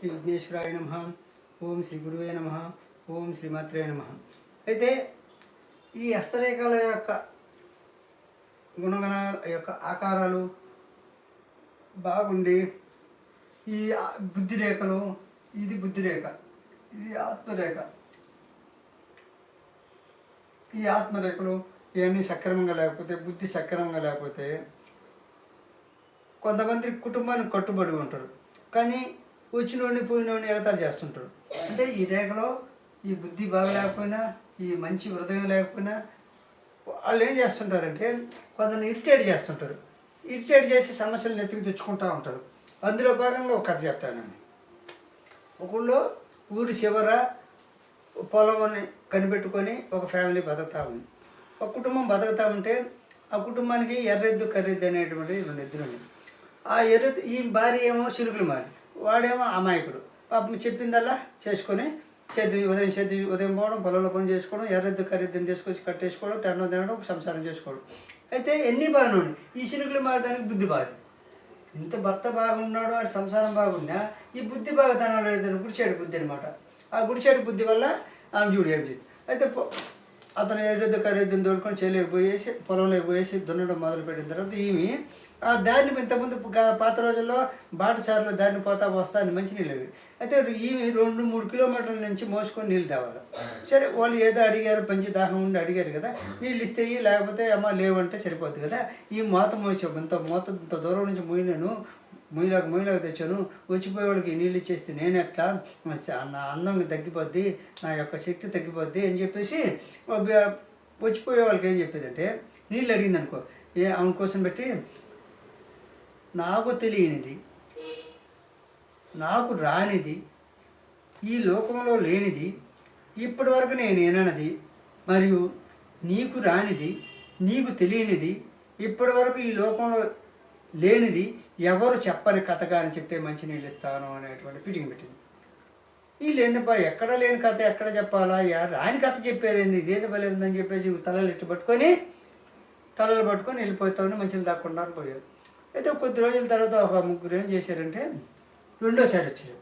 శ్రీ విఘ్నేశ్వరాయ నమః. ఓం శ్రీ గురువే నమః. ఓం శ్రీమాత్రే నమః. అయితే ఈ హస్తరేఖల యొక్క గుణగణాల యొక్క ఆకారాలు బాగుండి ఈ బుద్ధి రేఖలు, ఇది బుద్ధి రేఖ, ఇది ఆత్మరేఖ, ఈ ఆత్మరేఖలు ఇవన్నీ సక్రమంగా లేకపోతే, బుద్ధి సక్రమంగా లేకపోతే కొంతమంది కుటుంబానికి కట్టుబడి ఉంటారు, కానీ వచ్చినోడిని పోయినోడిని ఎగతాలు చేస్తుంటారు. అంటే ఈ రేఖలో ఈ బుద్ధి బాగలేకపోయినా, ఈ మంచి హృదయం లేకపోయినా వాళ్ళు ఏం చేస్తుంటారంటే కొందరిని ఇరిటేట్ చేస్తుంటారు. ఇరిటేట్ చేసి సమస్యలను ఎత్తుకు తెచ్చుకుంటూ ఉంటారు. అందులో భాగంగా ఒక కథ చెప్తానండి. ఒకళ్ళు ఊరి చివర పొలం కనిపెట్టుకొని ఒక ఫ్యామిలీ బతుకుతా ఉంది. ఒక కుటుంబం బతుకుతా ఉంటే ఆ కుటుంబానికి ఎర్రెద్దు కర్రెద్దు అనేటువంటి 2 ఎద్దులు ఉన్నాయి. ఆ ఎర్రెద్దు, ఈ భార్య ఏమో చిరుకులు మారి, వాడేమో అమాయకుడు. పాపం చెప్పిందల్లా చేసుకొని ఉదయం పోవడం, పొలంలో పని చేసుకోవడం, ఎర్రెద్దు కర్రెద్దుని తీసుకొచ్చి కట్టేసుకోవడం, తినడం సంసారం చేసుకోవడం. అయితే ఎన్ని బాగానే ఉన్నాయి. ఈ చిరుకులు మారడానికి బుద్ధి బాగా. ఇంత భర్త బాగున్నాడు, అది సంసారం బాగున్నా ఈ బుద్ధి బాగా తనలేదు. గుడిచేడు బుద్ధి అనమాట. ఆ గుడిచేడు బుద్ధి వల్ల ఆమె చూడు ఏం చేసి అయితే అతను ఎర్రెద్దు కర్రెద్దుని తోడుకొని చేయలేకపోయేసి పొలంలోకి పోయేసి దున్నడం మొదలుపెట్టిన తర్వాత ఈమె ఆ దారిని ఇంతకుముందు పాత రోజుల్లో బాటసారిలో దారిని పోతా వస్తా అని మంచి నీళ్ళు. అయితే ఈమె 2-3 కిలోమీటర్ల నుంచి మోసుకొని నీళ్ళు తేవాలి. సరే, వాళ్ళు ఏదో అడిగారు, పంచి దాహం ఉండి అడిగారు కదా, నీళ్ళు ఇస్తే లేకపోతే అమ్మ లేవంటే సరిపోద్ది కదా. ఈ మూత మోసావు, ఇంత దూరం నుంచి మొయ్యలాగా తెచ్చాను, వచ్చిపోయే వాళ్ళకి నీళ్ళు ఇచ్చేస్తే నేను ఎట్లా, నా అందం తగ్గిపోద్ది, నా యొక్క శక్తి తగ్గిపోద్ది అని చెప్పేసి వచ్చిపోయే వాళ్ళకి ఏం చెప్పేదంటే, నీళ్ళు అడిగింది అనుకో, ఆమె కోసం పెట్టి, నాకు తెలియనిది, నాకు రానిది, ఈ లోకంలో లేనిది, ఇప్పటి వరకు నేనేనన్నది, మరియు నీకు రానిది, నీకు తెలియనిది, ఇప్పటి వరకు ఈ లోకంలో లేనిది ఎవరు చెప్పని కథగా అని చెప్తే మంచి నీళ్ళు ఇస్తాను అనేటువంటి ఫిటింగ్ పెట్టింది. వీళ్ళు ఏందబ్బా ఎక్కడ లేని కథ ఎక్కడ చెప్పాలా, రాని కథ చెప్పేది ఏంది, ఇదేది భలే ఉందని చెప్పేసి తలలు పట్టుకొని వెళ్ళిపోతామని మంచిలు దాక్కుండా పోయారు. అయితే కొద్ది రోజుల తర్వాత ఒక ముగ్గురు ఏం చేశారంటే రెండోసారి వచ్చారు.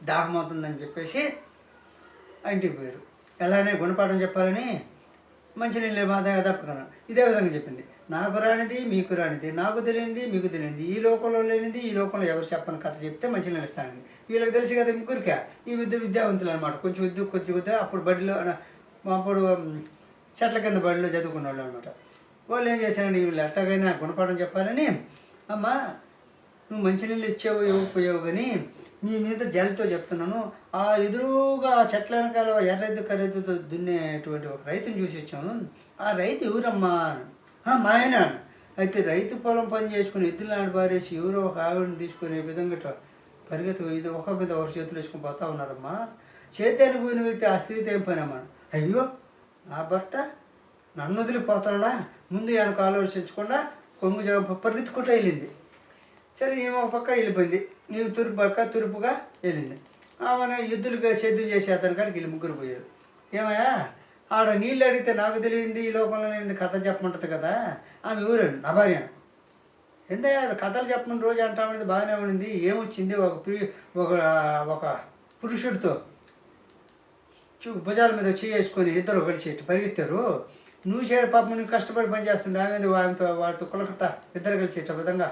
దాహం అవుతుందని చెప్పేసి ఇంటికి పోయారు. ఎలానే గుణపాఠం చెప్పాలని మంచినీళ్ళు మాదే తప్పకన్నా ఇదే విధంగా చెప్పింది. నాకు రానిది, మీకు రానిది, నాకు తెలియనిది, మీకు తెలియనిది, ఈ లోకంలో లేనిది, ఈ లోకంలో ఎవరు చెప్పని కథ చెప్తే మంచినీళ్ళు ఇస్తానండి. వీళ్ళకి తెలుసు కదా ముగ్గురికా, ఈ విద్యావంతులు అనమాట. కొంచెం కొద్దిగా అప్పుడు బడిలో, అప్పుడు చెట్ల కింద బడిలో చదువుకున్న వాళ్ళు అనమాట. వాళ్ళు ఏం చేశారండి, వీళ్ళు ఎట్లాగైనా గుణపాఠం చెప్పాలని, అమ్మ నువ్వు మంచినీళ్ళు ఇచ్చావు ఇవ్వకపోయావు, కానీ మీ మీద జల్తో చెప్తున్నాను, ఆ ఎదురుగా చెట్ల వెనకాల ఎర్రెద్దు కర్రెద్దుతో దున్నేటువంటి ఒక రైతుని చూసి వచ్చాను. ఆ రైతు ఎవరమ్మా? మా ఆయన. అయితే రైతు పొలం పని చేసుకుని ఎద్దులు నాడు పారేసి ఎవరో ఒక ఆవిడని తీసుకునే విధంగా పరిగెత్తి ఇది ఒక మీద ఒక చేతులు వేసుకొని పోతా ఉన్నారమ్మా. చేతానికి పోయిన వ్యక్తి ఆ స్థితి ఏం పనమ్మా? అయ్యో నా భర్త నన్ను వదిలిపోతాడా, ముందు వెనక ఆలోచించకుండా కొంగు పరిగెత్తుకుంటూ వెళ్ళింది. సరే, ఏమో ఒక పక్క వెళ్ళిపోయింది, నీవు తూర్పుగా వెళ్ళింది. ఆమె ఎద్దులు సేద్యం చేసి అతని కాడికి వీళ్ళు ముగ్గురు పోయారు. ఏమయ్యా ఆడ నీళ్ళు అడిగితే నాకు తెలియంది, ఈ లోకంలో నేను కథ చెప్పమంటుంది కదా, ఆమె ఊరండి నా భార్య. ఎంత కథలు చెప్పమని రోజు అంటా ఉండేది బాగానే ఉండింది, ఏమొచ్చింది, ఒక పురుషుడితో భుజాల మీద చేసుకొని ఇద్దరు కలిసి పరిగెత్తారు. నువ్వు పాపం నువ్వు కష్టపడి పని చేస్తుండే, ఆమె వాడితో కులకట్ట ఇద్దరు కలిసి విధంగా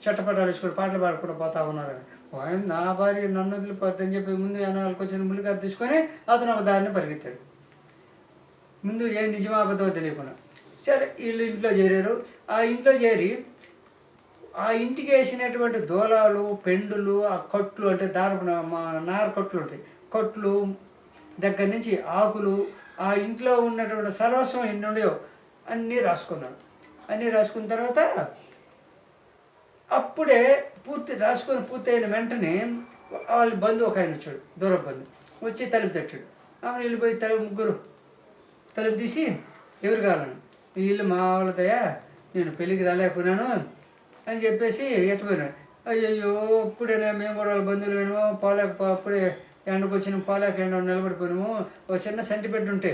చట్టపట్టాలు వేసుకొని పాటలు పాడుకుంటూ పోతా ఉన్నారు. ఆయన నా భార్య నన్ను వదిలిపోద్దని చెప్పి ముందు వాళ్ళకి వచ్చిన ముల్లిగారు తీసుకొని అతను ఒక దారిని పరిగెత్తాడు. ముందు ఏం నిజమా అబద్ధమో తెలియకుండా. సరే, వీళ్ళు ఇంట్లో చేరారు. ఆ ఇంట్లో చేరి ఆ ఇంటికి వేసినటువంటి దూలాలు, పెండులు, ఆ కట్లు అంటే దారపు నార కట్లు ఉంటాయి, కట్లు దగ్గర నుంచి ఆకులు, ఆ ఇంట్లో ఉన్నటువంటి సర్వస్వం ఎన్ని ఉన్నాయో అన్నీ రాసుకున్నాను. అన్నీ రాసుకున్న తర్వాత అప్పుడే పూర్తయిన వెంటనే వాళ్ళ బంధువు ఒక ఆయన వచ్చాడు, దూరపు బంధువు వచ్చి తలుపు తట్టాడు. ఆమె వెళ్ళిపోయి ముగ్గురు తలుపు తీసి ఎవరు కావాలని, వీళ్ళు మా వాళ్ళదయ్యా, నేను పెళ్ళికి రాలేకపోయినాను అని చెప్పేసి ఎత్తిపోయినాడు. అయ్యయ్యో ఇప్పుడైనా మేము కూడా వాళ్ళ బంధువులు పోయినాము, అప్పుడే ఎండకు వచ్చిన ఎండ నిలబడిపోయినాము, ఒక చిన్న సెంటిమెంట్ ఉంటే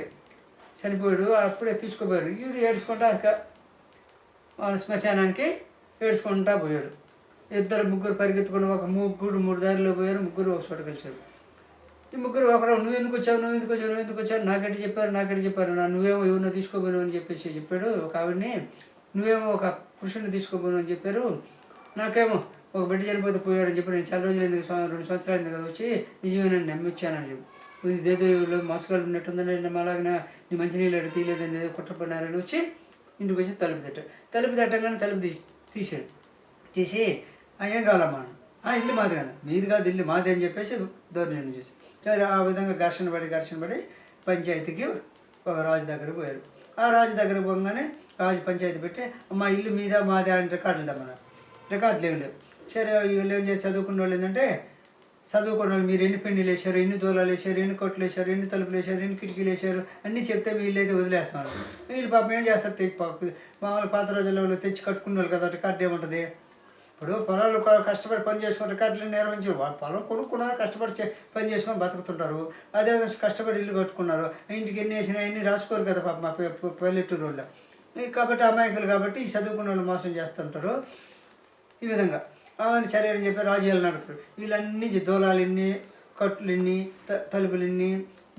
చనిపోయాడు, అప్పుడే తీసుకుపోయారు. వీడు ఏడ్చుకుంటా శ్మశానానికి ఏడ్చుకుంటా పోయాడు. ఇద్దరు ముగ్గురు పరిగెత్తుకుని ఒక ముగ్గురు 3 దారిలో పోయారు. ముగ్గురు ఒక చోట కలిసారు. ఈ ముగ్గురు ఒకరు "నువ్వెందుకు వచ్చావు? నువ్వెందుకు వచ్చావు? నువ్వెందుకు వచ్చావు? నాకెట్ట చెప్పారు? నాకెట్ట చెప్పారు? నువ్వేమో ఎవరినో తీసుకోపోయావు" అని చెప్పేసి చెప్పాడు ఒక ఆవిడని. "నువ్వేమో ఒక పురుషుడిని తీసుకోపోయావు" అని చెప్పారు. నాకేమో ఒక బిడ్డ చనిపోతే పోయారని చెప్పి నేను చాలా రోజులు ఎందుకు 2 సంవత్సరాలు అయింది కదా వచ్చి నిజమేనని నమ్మిచ్చానని చెప్పి. ఇదేదో మోసగాళ్ళు ఉన్నట్టుందని అలాగనే నీ మంచినీళ్ళు అడిగి తీయలేదని ఏదో కుట్రపడినారని వచ్చి ఇంటికి వచ్చి తలుపు తట్టాడు. తలుపు తట్టగానే తలుపు తీసాడు. తీసి "ఏం కావాలమ్మా?" "ఇల్లు మాది కానీ." "మీది కాదు ఇల్లు మాది" అని చెప్పేసి దౌర్జన్యం చేసి సరే ఆ విధంగా ఘర్షణ పడి పంచాయతీకి ఒక రాజు దగ్గరకు పోయారు. ఆ రాజు దగ్గరకు పోగానే రాజు పంచాయతీ పెట్టి "అమ్మ ఇల్లు మీద మాదే" అని రికార్డులు తెమ్మన్నారు. రికార్డులు ఏమి లేవు. సరే వీళ్ళు ఏం చేసి చదువుకున్న వాళ్ళు ఏంటంటే చదువుకున్న వాళ్ళు "మీరు ఎన్ని పెన్నులు వేసారు, ఎన్ని దూలాలు వేసారు, ఎన్ని కొట్లు వేసారు, ఎన్ని తలుపులు వేసారు, ఎన్ని కిటికీలు వేసారు" అన్నీ చెప్తే వీళ్ళైతే వదిలేస్తున్నారు. వీళ్ళు పాపం ఏం చేస్తారు మామూలు పాత రోజుల్లో వాళ్ళు తెచ్చి కట్టుకున్న వాళ్ళు కదా రికార్డు ఏముంటుంది. ఇప్పుడు పొలాలు కష్టపడి పని చేసుకుని రికార్డులు నిర్వహించి పొలం కొనుక్కున్నారు, కష్టపడి పని చేసుకొని బతుకుతుంటారు. అదేవిధంగా కష్టపడి ఇల్లు కట్టుకున్నారు. ఇంటికి ఎన్ని వేసినా ఎన్ని రాసుకోరు కదా పాప మా పల్లెటూరు వాళ్ళు. కాబట్టి అమాయకులు కాబట్టి ఈ చదువుకున్న వాళ్ళు మోసం చేస్తుంటారు. ఈ విధంగా అవన్నీ చర్యలు చెప్పి రాజకీయాలు నడుపుతారు. వీళ్ళన్నీ దూలాలు ఎన్ని, కట్లు ఎన్ని, తలుపులు ఎన్ని,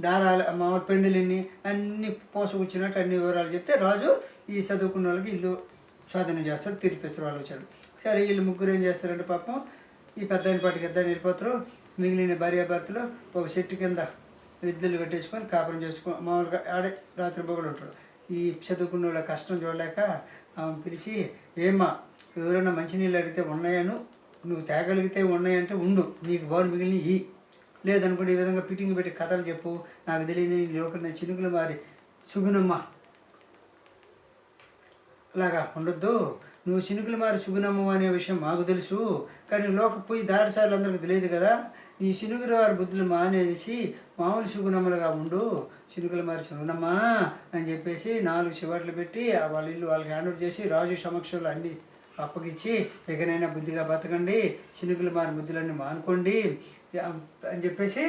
దారాలు మామూలు పెండులు ఎన్ని అన్నీ పోసుకొచ్చినట్టు అన్ని వివరాలు చెప్తే రాజు ఈ చదువుకున్న వాళ్ళకి ఇల్లు స్వాధీనం చేస్తాడు, తీర్పిస్తారు వాళ్ళు వచ్చాడు. సరే వీళ్ళు ముగ్గురు ఏం చేస్తారంటే పాపం ఈ పెద్ద పాటికి ఇద్దరు వెళ్ళిపోతారు. మిగిలిన భార్యాభర్తలు ఒక చెట్టు కింద విద్యులు కట్టేసుకొని కాపురం చేసుకొని మామూలుగా ఆడే రాత్రి పొగలు ఉంటారు. ఈ చదువుకున్న వాళ్ళ కష్టం చూడలేక ఆమె పిలిచి "ఏమ్మా ఎవరైనా మంచినీళ్ళు అడిగితే ఉన్నాయను, నువ్వు తేగలిగితే ఉన్నాయంటే ఉండు, నీకు బాగుని మిగిలిన ఈ లేదనుకోండి ఈ విధంగా ఫిట్టింగ్ పెట్టి కథలు చెప్పు, నాకు తెలియదు నీ లోకల్ చినుకులు మారి సుగుణమ్మ అలాగా ఉండొద్దు, నువ్వు చినుకులు మారి సుగుణమ్మ అనే విషయం మాకు తెలుసు, కానీ పోయి దారిసార్లు అందరికీ తెలియదు కదా, నీ చినుకుల వారి బుద్ధులు మానేసి మామూలు సుగుణమ్మలుగా ఉండు, చినుకులు మారి సుగుణమ్మ అని చెప్పేసి 4 చివాట్లు పెట్టి వాళ్ళ ఇల్లు వాళ్ళకి హ్యాండ్ ఓవర్ చేసి రాజు సమక్షంలో అన్ని అప్పగిచ్చి ఎక్కడైనా బుద్ధిగా బతకండి, చినుకులు మారి బుద్ధులన్నీ మానుకోండి అని చెప్పేసి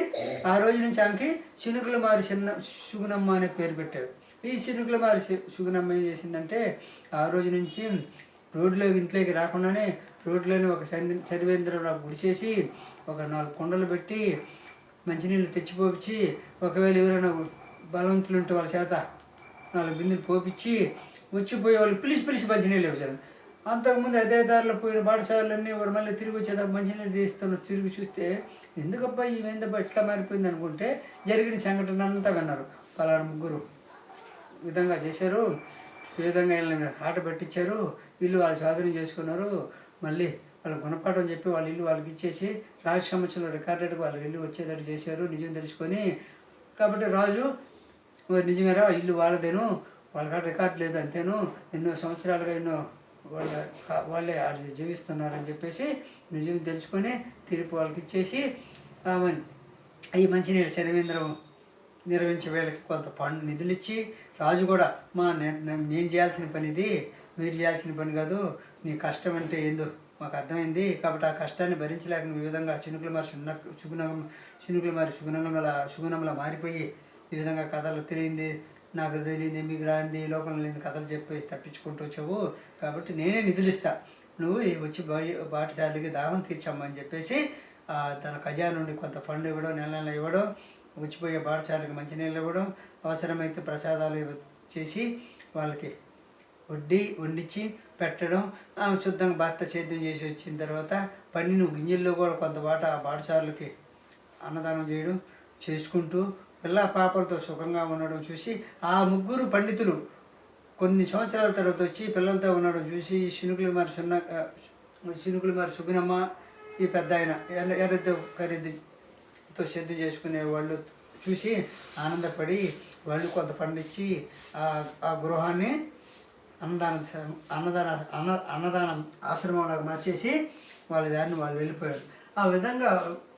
ఆ రోజు నుంచి ఆమెకి చినుకుల మారి సుగుణమ్మ అనే పేరు పెట్టారు. ఈ చినుకుల మారి సుగుణమ్మ ఏం చేసిందంటే ఆ రోజు నుంచి ఇంట్లోకి రాకుండానే రోడ్లోనే ఒక సర్వేంద్రంలో గుడిచేసి ఒక 4 కుండలు పెట్టి మంచినీళ్ళు తెచ్చిపోపించి ఒకవేళ ఎవరైనా బలవంతులు ఉంటే వాళ్ళ చేత 4 బిందెలు పోపించి వచ్చిపోయే వాళ్ళు పిలిచి మంచినీళ్ళు ఇవ్వచారు. అంతకుముందు అదే దారిలో పోయిన పాఠశాలన్నీ వారు మళ్ళీ తిరిగి వచ్చేదాకా మంచినీళ్ళు తీస్తున్నారు. తిరిగి చూస్తే ఎందుకబ్బా ఈమెందబ్బా ఎట్లా మారిపోయింది అనుకుంటే జరిగిన సంఘటన అంతా విన్నారు. పలానా ముగ్గురు విధంగా చేశారు, ఈ విధంగా వీళ్ళని ఆట పెట్టించారు, ఇల్లు వాళ్ళు స్వాధీనం చేసుకున్నారు, మళ్ళీ వాళ్ళ గుణపాఠం చెప్పి వాళ్ళ ఇల్లు వాళ్ళకి ఇచ్చేసి రాజు సంవత్సరంలో రికార్డెడ్గా వాళ్ళ ఇల్లు వచ్చేటట్టు చేశారు నిజం తెలుసుకొని. కాబట్టి రాజు నిజమేరా ఇల్లు వాళ్ళదేను, వాళ్ళ కాడ రికార్డు లేదు అంతేను, ఎన్నో సంవత్సరాలుగా వాళ్ళే జీవిస్తున్నారని చెప్పేసి నిజం తెలుసుకొని తీర్పు వాళ్ళకి ఇచ్చేసి ఈ మంచినీళ్ళు శనివేంద్రం నిర్వహించే వీళ్ళకి కొంత నిధులు ఇచ్చి రాజు కూడా మేము చేయాల్సిన పని ఇది, మీరు చేయాల్సిన పని కాదు, నీ కష్టం అంటే ఏందో మాకు అర్థమైంది, కాబట్టి ఆ కష్టాన్ని భరించలేక ఈ విధంగా చినుకులు మారి సుగుణంలా మారిపోయి ఈ విధంగా కథలు తెలియంది నాకు తెలియంది మీకు రానిది లోకంలో లేని కథలు చెప్పి తప్పించుకుంటూ వచ్చావు, కాబట్టి నేనే నిధులు ఇస్తా, నువ్వు వచ్చి పాఠశాలకి దాహం తీర్చమ్మని చెప్పేసి తన ఖజానా నుండి కొంత ఫండ్ ఇవ్వడం, నెల ఇవ్వడం, వచ్చిపోయే పాఠశాలకు మంచినీళ్ళు ఇవ్వడం, అవసరమైతే ప్రసాదాలు చేసి వాళ్ళకి వండించి పెట్టడం, శుద్ధంగా భర్త సేద్యం చేసి వచ్చిన తర్వాత పండిన గింజల్లో కూడా కొంత వాటా పాఠశాలకి అన్నదానం చేయడం చేసుకుంటూ పిల్ల పాపలతో సుఖంగా ఉండడం చూసి ఆ ముగ్గురు పండితులు కొన్ని సంవత్సరాల తర్వాత వచ్చి పిల్లలతో ఉండడం చూసి శినుకులు మరి సుగుణమ్మ ఈ పెద్ద ఆయన ఎర్రతో ఖరీదుతో సేద్యం చేసుకునే వాళ్ళు చూసి ఆనందపడి వాళ్ళు కొంత పండించి ఆ గృహాన్ని అన్నదానం ఆశ్రమంలో మార్చేసి వాళ్ళ దారిని వాళ్ళు వెళ్ళిపోయారు. ఆ విధంగా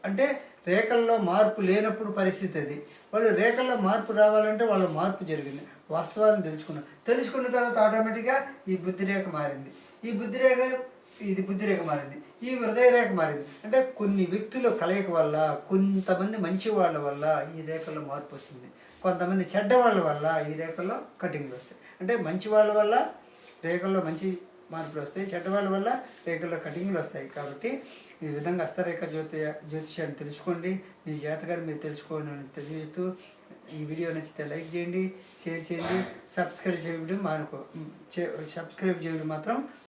అంటే రేఖల్లో మార్పు లేనప్పుడు పరిస్థితి అది, వాళ్ళు రేఖల్లో మార్పు రావాలంటే వాళ్ళ మార్పు జరిగింది, వాస్తవాన్ని తెలుసుకున్న తర్వాత ఆటోమేటిక్గా ఈ బుద్ధిరేఖ మారింది, ఇది బుద్ధిరేఖ మారింది, ఈ హృదయరేఖ మారింది. అంటే కొన్ని వ్యక్తుల కలయిక వల్ల కొంతమంది మంచి వాళ్ళ వల్ల ఈ రేఖల్లో మార్పు వస్తుంది, కొంతమంది చెడ్డ వాళ్ళ వల్ల ఈ రేఖల్లో కటింగ్లు వస్తాయి. అంటే మంచి వాళ్ళ వల్ల రేఖల్లో మంచి మార్పులు వస్తాయి, చెడ్డ వాళ్ళ వల్ల రేఖల్లో కటింగ్లు వస్తాయి. కాబట్టి ఈ విధంగా హస్తరేఖ జ్యోతిష్యాన్ని తెలుసుకోండి, మీ జాతకాన్ని మీరు తెలుసుకోండి అని తెలియజేస్తూ ఈ వీడియో నచ్చితే లైక్ చేయండి, షేర్ చేయండి, సబ్స్క్రైబ్ చేయడం మాత్రం